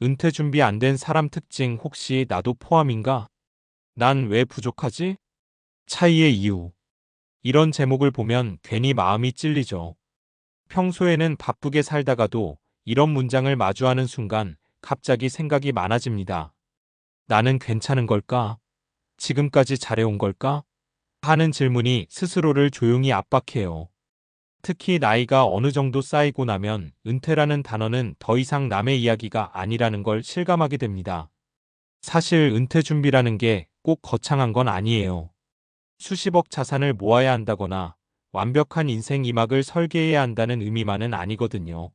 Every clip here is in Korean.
은퇴 준비 안 된 사람 특징 혹시 나도 포함인가? 난 왜 부족하지? 차이의 이유. 이런 제목을 보면 괜히 마음이 찔리죠. 평소에는 바쁘게 살다가도 이런 문장을 마주하는 순간 갑자기 생각이 많아집니다. 나는 괜찮은 걸까? 지금까지 잘해온 걸까? 하는 질문이 스스로를 조용히 압박해요. 특히 나이가 어느 정도 쌓이고 나면 은퇴라는 단어는 더 이상 남의 이야기가 아니라는 걸 실감하게 됩니다. 사실 은퇴 준비라는 게 꼭 거창한 건 아니에요. 수십억 자산을 모아야 한다거나 완벽한 인생 이막을 설계해야 한다는 의미만은 아니거든요.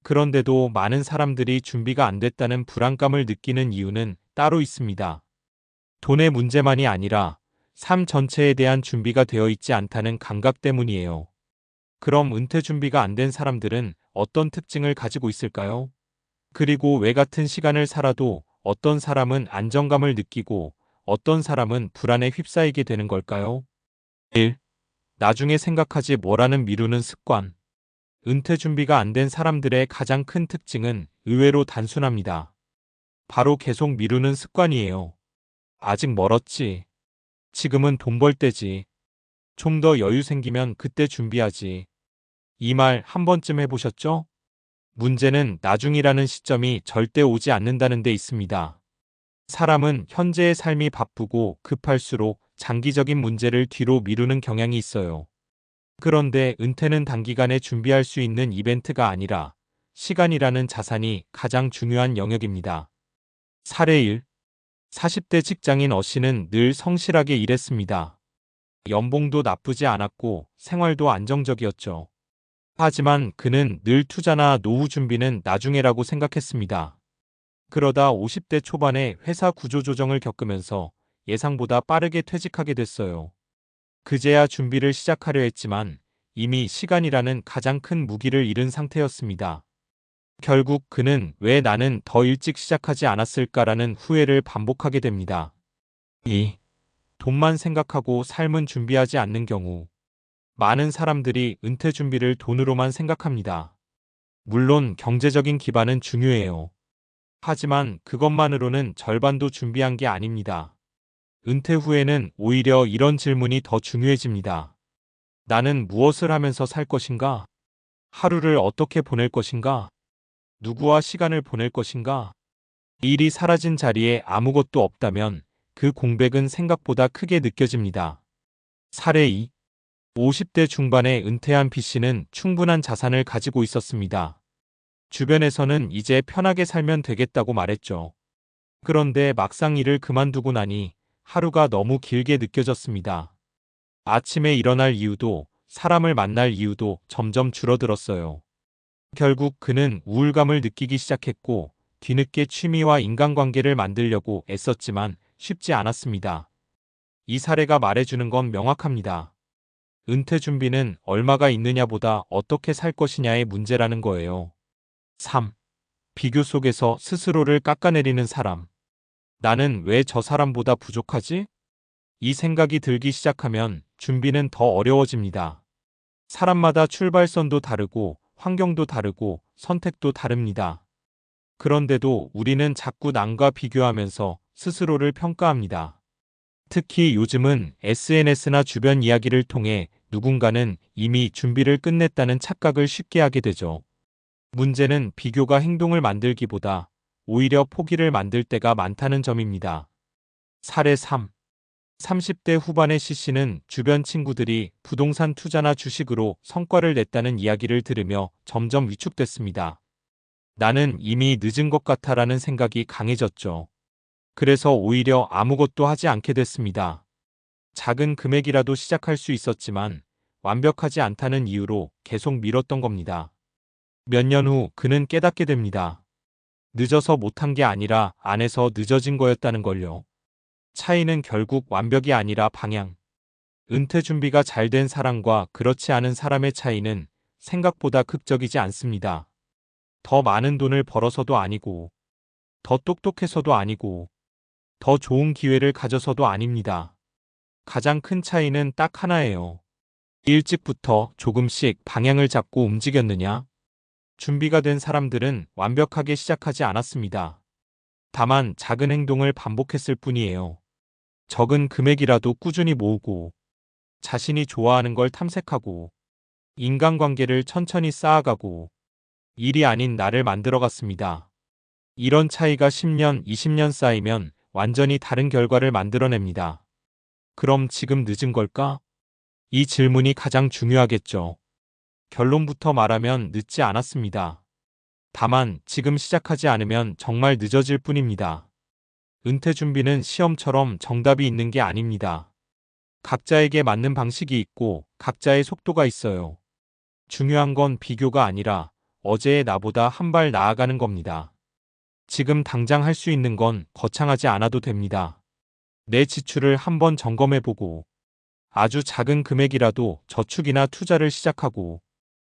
그런데도 많은 사람들이 준비가 안 됐다는 불안감을 느끼는 이유는 따로 있습니다. 돈의 문제만이 아니라 삶 전체에 대한 준비가 되어 있지 않다는 감각 때문이에요. 그럼 은퇴 준비가 안 된 사람들은 어떤 특징을 가지고 있을까요? 그리고 왜 같은 시간을 살아도 어떤 사람은 안정감을 느끼고 어떤 사람은 불안에 휩싸이게 되는 걸까요? 1. 나중에 생각하지 뭐라는 미루는 습관. 은퇴 준비가 안 된 사람들의 가장 큰 특징은 의외로 단순합니다. 바로 계속 미루는 습관이에요. 아직 멀었지. 지금은 돈 벌 때지. 좀 더 여유 생기면 그때 준비하지. 이 말 한 번쯤 해보셨죠? 문제는 나중이라는 시점이 절대 오지 않는다는 데 있습니다. 사람은 현재의 삶이 바쁘고 급할수록 장기적인 문제를 뒤로 미루는 경향이 있어요. 그런데 은퇴는 단기간에 준비할 수 있는 이벤트가 아니라 시간이라는 자산이 가장 중요한 영역입니다. 사례 1. 40대 직장인 어씨는 늘 성실하게 일했습니다. 연봉도 나쁘지 않았고 생활도 안정적이었죠. 하지만 그는 늘 투자나 노후 준비는 나중에라고 생각했습니다. 그러다 50대 초반에 회사 구조조정을 겪으면서 예상보다 빠르게 퇴직하게 됐어요. 그제야 준비를 시작하려 했지만 이미 시간이라는 가장 큰 무기를 잃은 상태였습니다. 결국 그는 왜 나는 더 일찍 시작하지 않았을까라는 후회를 반복하게 됩니다. 2. 돈만 생각하고 삶은 준비하지 않는 경우. 많은 사람들이 은퇴 준비를 돈으로만 생각합니다. 물론 경제적인 기반은 중요해요. 하지만 그것만으로는 절반도 준비한 게 아닙니다. 은퇴 후에는 오히려 이런 질문이 더 중요해집니다. 나는 무엇을 하면서 살 것인가? 하루를 어떻게 보낼 것인가? 누구와 시간을 보낼 것인가? 일이 사라진 자리에 아무것도 없다면 그 공백은 생각보다 크게 느껴집니다. 사례 2. 50대 중반에 은퇴한 B씨는 충분한 자산을 가지고 있었습니다. 주변에서는 이제 편하게 살면 되겠다고 말했죠. 그런데 막상 일을 그만두고 나니 하루가 너무 길게 느껴졌습니다. 아침에 일어날 이유도 사람을 만날 이유도 점점 줄어들었어요. 결국 그는 우울감을 느끼기 시작했고 뒤늦게 취미와 인간관계를 만들려고 애썼지만 쉽지 않았습니다. 이 사례가 말해주는 건 명확합니다. 은퇴 준비는 얼마가 있느냐보다 어떻게 살 것이냐의 문제라는 거예요. 3. 비교 속에서 스스로를 깎아내리는 사람. 나는 왜 저 사람보다 부족하지? 이 생각이 들기 시작하면 준비는 더 어려워집니다. 사람마다 출발선도 다르고 환경도 다르고 선택도 다릅니다. 그런데도 우리는 자꾸 남과 비교하면서 스스로를 평가합니다. 특히 요즘은 SNS나 주변 이야기를 통해 누군가는 이미 준비를 끝냈다는 착각을 쉽게 하게 되죠. 문제는 비교가 행동을 만들기보다 오히려 포기를 만들 때가 많다는 점입니다. 사례 3. 30대 후반의 C씨는 주변 친구들이 부동산 투자나 주식으로 성과를 냈다는 이야기를 들으며 점점 위축됐습니다. 나는 이미 늦은 것 같아라는 생각이 강해졌죠. 그래서 오히려 아무것도 하지 않게 됐습니다. 작은 금액이라도 시작할 수 있었지만 완벽하지 않다는 이유로 계속 미뤘던 겁니다. 몇 년 후 그는 깨닫게 됩니다. 늦어서 못한 게 아니라 안 해서 늦어진 거였다는 걸요. 차이는 결국 완벽이 아니라 방향. 은퇴 준비가 잘 된 사람과 그렇지 않은 사람의 차이는 생각보다 극적이지 않습니다. 더 많은 돈을 벌어서도 아니고, 더 똑똑해서도 아니고, 더 좋은 기회를 가져서도 아닙니다. 가장 큰 차이는 딱 하나예요. 일찍부터 조금씩 방향을 잡고 움직였느냐? 준비가 된 사람들은 완벽하게 시작하지 않았습니다. 다만 작은 행동을 반복했을 뿐이에요. 적은 금액이라도 꾸준히 모으고, 자신이 좋아하는 걸 탐색하고, 인간관계를 천천히 쌓아가고, 일이 아닌 나를 만들어갔습니다. 이런 차이가 10년, 20년 쌓이면 완전히 다른 결과를 만들어냅니다. 그럼 지금 늦은 걸까? 이 질문이 가장 중요하겠죠. 결론부터 말하면 늦지 않았습니다. 다만 지금 시작하지 않으면 정말 늦어질 뿐입니다. 은퇴 준비는 시험처럼 정답이 있는 게 아닙니다. 각자에게 맞는 방식이 있고 각자의 속도가 있어요. 중요한 건 비교가 아니라 어제의 나보다 한 발 나아가는 겁니다. 지금 당장 할 수 있는 건 거창하지 않아도 됩니다. 내 지출을 한번 점검해보고, 아주 작은 금액이라도 저축이나 투자를 시작하고,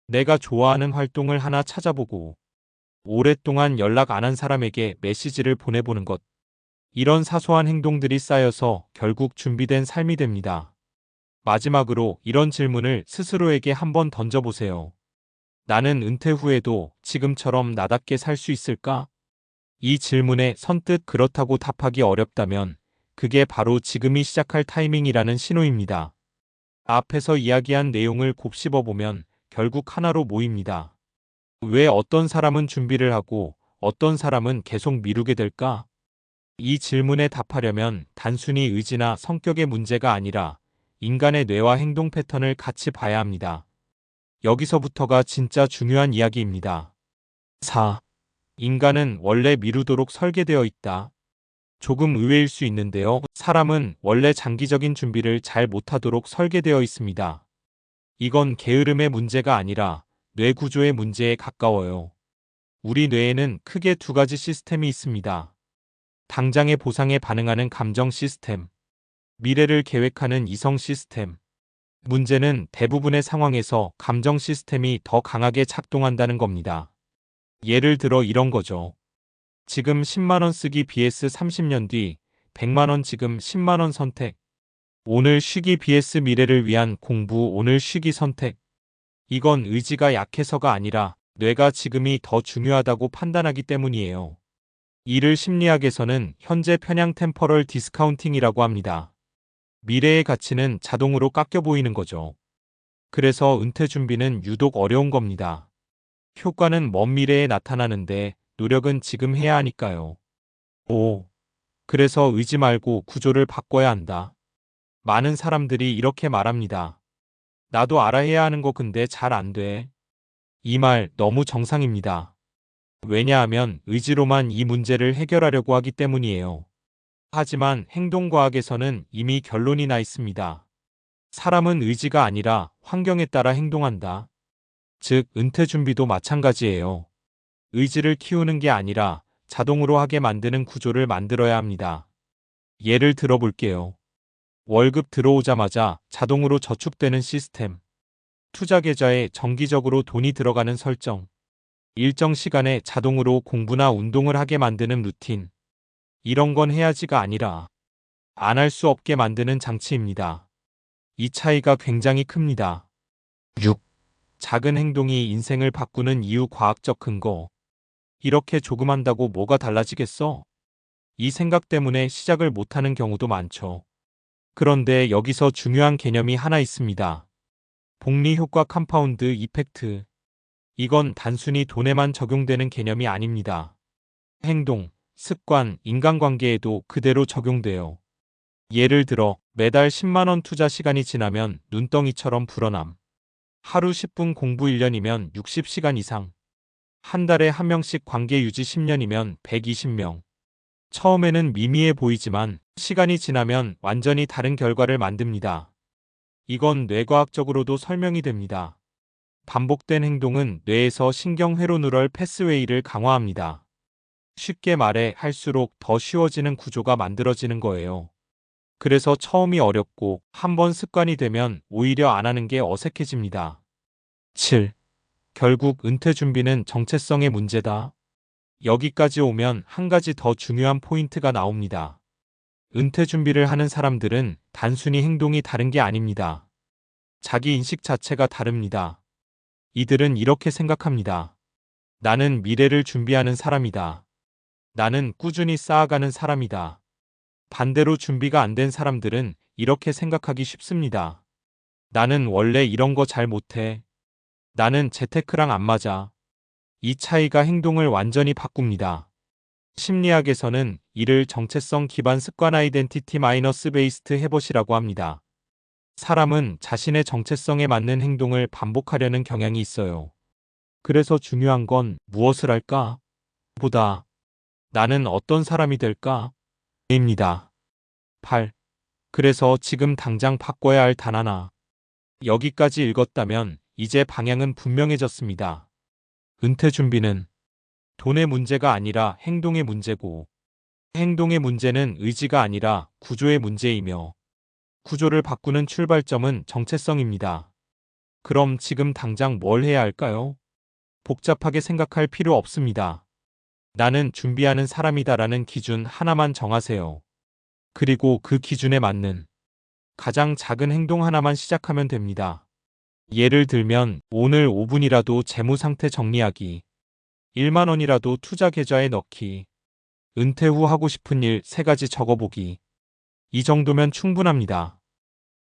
내가 좋아하는 활동을 하나 찾아보고, 오랫동안 연락 안 한 사람에게 메시지를 보내보는 것. 이런 사소한 행동들이 쌓여서 결국 준비된 삶이 됩니다. 마지막으로 이런 질문을 스스로에게 한번 던져보세요. 나는 은퇴 후에도 지금처럼 나답게 살 수 있을까? 이 질문에 선뜻 그렇다고 답하기 어렵다면 그게 바로 지금이 시작할 타이밍이라는 신호입니다. 앞에서 이야기한 내용을 곱씹어보면 결국 하나로 모입니다. 왜 어떤 사람은 준비를 하고 어떤 사람은 계속 미루게 될까? 이 질문에 답하려면 단순히 의지나 성격의 문제가 아니라 인간의 뇌와 행동 패턴을 같이 봐야 합니다. 여기서부터가 진짜 중요한 이야기입니다. 4. 인간은 원래 미루도록 설계되어 있다. 조금 의외일 수 있는데요. 사람은 원래 장기적인 준비를 잘 못하도록 설계되어 있습니다. 이건 게으름의 문제가 아니라 뇌 구조의 문제에 가까워요. 우리 뇌에는 크게 두 가지 시스템이 있습니다. 당장의 보상에 반응하는 감정 시스템, 미래를 계획하는 이성 시스템. 문제는 대부분의 상황에서 감정 시스템이 더 강하게 작동한다는 겁니다. 예를 들어 이런 거죠. 지금 10만원 쓰기 vs 30년 뒤 100만원 지금 10만원 선택. 오늘 쉬기 vs 미래를 위한 공부 오늘 쉬기 선택. 이건 의지가 약해서가 아니라 뇌가 지금이 더 중요하다고 판단하기 때문이에요. 이를 심리학에서는 현재 편향 템퍼럴 디스카운팅이라고 합니다. 미래의 가치는 자동으로 깎여 보이는 거죠. 그래서 은퇴 준비는 유독 어려운 겁니다. 효과는 먼 미래에 나타나는데 노력은 지금 해야 하니까요. 5. 그래서 의지 말고 구조를 바꿔야 한다. 많은 사람들이 이렇게 말합니다. 나도 알아야 하는 거 근데 잘 안 돼. 이 말 너무 정상입니다. 왜냐하면 의지로만 이 문제를 해결하려고 하기 때문이에요. 하지만 행동과학에서는 이미 결론이 나 있습니다. 사람은 의지가 아니라 환경에 따라 행동한다. 즉, 은퇴 준비도 마찬가지예요. 의지를 키우는 게 아니라 자동으로 하게 만드는 구조를 만들어야 합니다. 예를 들어볼게요. 월급 들어오자마자 자동으로 저축되는 시스템. 투자 계좌에 정기적으로 돈이 들어가는 설정. 일정 시간에 자동으로 공부나 운동을 하게 만드는 루틴. 이런 건 해야지가 아니라 안 할 수 없게 만드는 장치입니다. 이 차이가 굉장히 큽니다. 6. 작은 행동이 인생을 바꾸는 이유 과학적 근거. 이렇게 조금 한다고 뭐가 달라지겠어? 이 생각 때문에 시작을 못하는 경우도 많죠. 그런데 여기서 중요한 개념이 하나 있습니다. 복리 효과 컴파운드 이펙트. 이건 단순히 돈에만 적용되는 개념이 아닙니다. 행동, 습관, 인간관계에도 그대로 적용돼요. 예를 들어 매달 10만원 투자 시간이 지나면 눈덩이처럼 불어남. 하루 10분 공부 1년이면 60시간 이상. 한 달에 한 명씩 관계 유지 10년이면 120명. 처음에는 미미해 보이지만 시간이 지나면 완전히 다른 결과를 만듭니다. 이건 뇌과학적으로도 설명이 됩니다. 반복된 행동은 뇌에서 신경회로 누럴 패스웨이를 강화합니다. 쉽게 말해 할수록 더 쉬워지는 구조가 만들어지는 거예요. 그래서 처음이 어렵고 한번 습관이 되면 오히려 안 하는 게 어색해집니다. 7. 결국 은퇴 준비는 정체성의 문제다. 여기까지 오면 한 가지 더 중요한 포인트가 나옵니다. 은퇴 준비를 하는 사람들은 단순히 행동이 다른 게 아닙니다. 자기 인식 자체가 다릅니다. 이들은 이렇게 생각합니다. 나는 미래를 준비하는 사람이다. 나는 꾸준히 쌓아가는 사람이다. 반대로 준비가 안 된 사람들은 이렇게 생각하기 쉽습니다. 나는 원래 이런 거 잘 못해. 나는 재테크랑 안 맞아. 이 차이가 행동을 완전히 바꿉니다. 심리학에서는 이를 정체성 기반 습관 아이덴티티 마이너스 베이스트 해봇이라고 합니다. 사람은 자신의 정체성에 맞는 행동을 반복하려는 경향이 있어요. 그래서 중요한 건 무엇을 할까? 보다 나는 어떤 사람이 될까? 입니다. 8. 그래서 지금 당장 바꿔야 할 단 하나. 여기까지 읽었다면 이제 방향은 분명해졌습니다. 은퇴 준비는 돈의 문제가 아니라 행동의 문제고, 행동의 문제는 의지가 아니라 구조의 문제이며, 구조를 바꾸는 출발점은 정체성입니다. 그럼 지금 당장 뭘 해야 할까요? 복잡하게 생각할 필요 없습니다. 나는 준비하는 사람이다라는 기준 하나만 정하세요. 그리고 그 기준에 맞는 가장 작은 행동 하나만 시작하면 됩니다. 예를 들면 오늘 5분이라도 재무 상태 정리하기, 1만 원이라도 투자 계좌에 넣기, 은퇴 후 하고 싶은 일 3가지 적어보기. 이 정도면 충분합니다.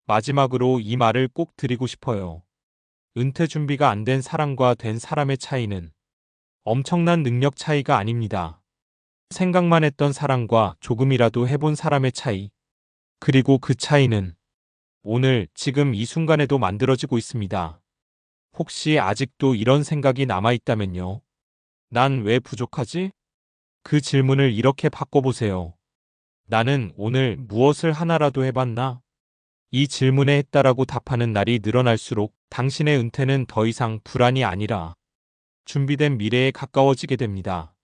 마지막으로 이 말을 꼭 드리고 싶어요. 은퇴 준비가 안 된 사람과 된 사람의 차이는 엄청난 능력 차이가 아닙니다. 생각만 했던 사람과 조금이라도 해본 사람의 차이. 그리고 그 차이는 오늘, 지금 이 순간에도 만들어지고 있습니다. 혹시 아직도 이런 생각이 남아있다면요. 난 왜 부족하지? 그 질문을 이렇게 바꿔보세요. 나는 오늘 무엇을 하나라도 해봤나? 이 질문에 했다라고 답하는 날이 늘어날수록 당신의 은퇴는 더 이상 불안이 아니라 준비된 미래에 가까워지게 됩니다.